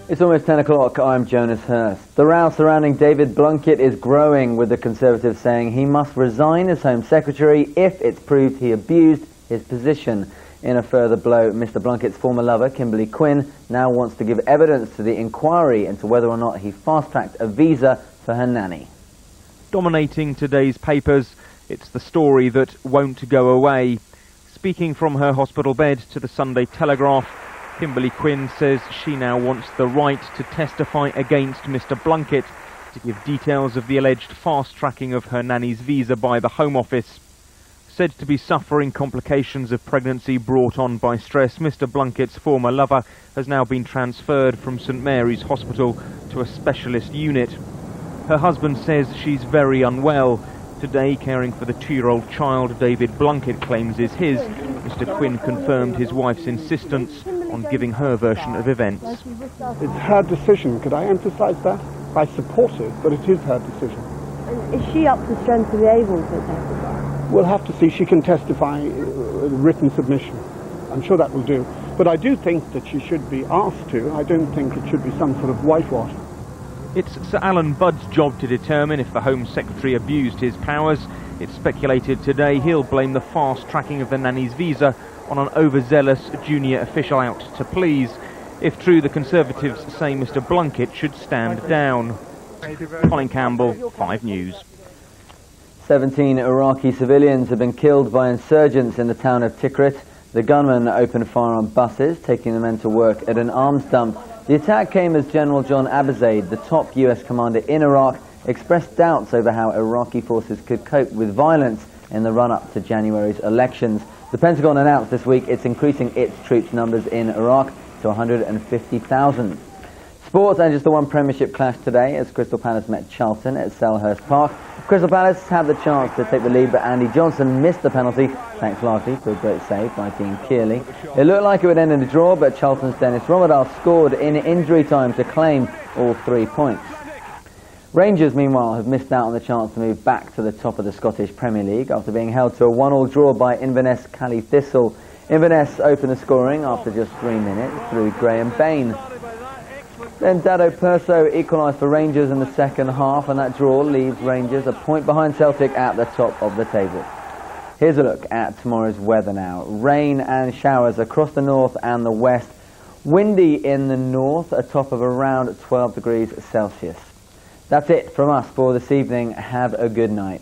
It's almost 10 o'clock. I'm Jonas Hurst. The row surrounding David Blunkett is growing, with the Conservatives saying he must resign as Home Secretary if it's proved he abused his position. In a further blow, Mr Blunkett's former lover, Kimberly Quinn, now wants to give evidence to the inquiry into whether or not he fast-tracked a visa for her nanny. Dominating today's papers, it's the story that won't go away. Speaking from her hospital bed to the Sunday Telegraph, Kimberly Quinn says she now wants the right to testify against Mr Blunkett, to give details of the alleged fast-tracking of her nanny's visa by the Home Office. Said to be suffering complications of pregnancy brought on by stress, Mr Blunkett's former lover has now been transferred from St Mary's Hospital to a specialist unit. Her husband says she's very unwell. Today, caring for the 2-year-old child David Blunkett claims is his, Mr Quinn confirmed his wife's insistence on giving her version of events. It's her decision, could I emphasise that? I support it, but it is her decision. And is she up to strength to be able to testify? We'll have to see. She can testify written submission. I'm sure that will do. But I do think that she should be asked to. I don't think it should be some sort of whitewash. It's Sir Alan Budd's job to determine if the Home Secretary abused his powers. It's speculated today he'll blame the fast-tracking of the nanny's visa on an overzealous junior official out to please. If true, the Conservatives say Mr Blunkett should stand down. Colin Campbell, 5 News. 17 Iraqi civilians have been killed by insurgents in the town of Tikrit. The gunmen opened fire on buses, taking the men to work at an arms dump. The attack came as General John Abizaid, the top US commander in Iraq, expressed doubts over how Iraqi forces could cope with violence in the run-up to January's elections. The Pentagon announced this week it's increasing its troops numbers in Iraq to 150,000. Sports, and just the one Premiership clash today as Crystal Palace met Charlton at Selhurst Park. Crystal Palace had the chance to take the lead, but Andy Johnson missed the penalty, thanks largely to a great save by Dean Kearley. It looked like it would end in a draw, but Charlton's Dennis Rommedahl scored in injury time to claim all 3 points. Rangers, meanwhile, have missed out on the chance to move back to the top of the Scottish Premier League after being held to a 1-1 draw by Inverness Cally Thistle. Inverness opened the scoring after just 3 minutes through Graham Bain. Then Dado Perso equalised for Rangers in the second half, and that draw leaves Rangers a point behind Celtic at the top of the table. Here's a look at tomorrow's weather now. Rain and showers across the north and the west. Windy in the north, a top of around 12 degrees Celsius. That's it from us for this evening. Have a good night.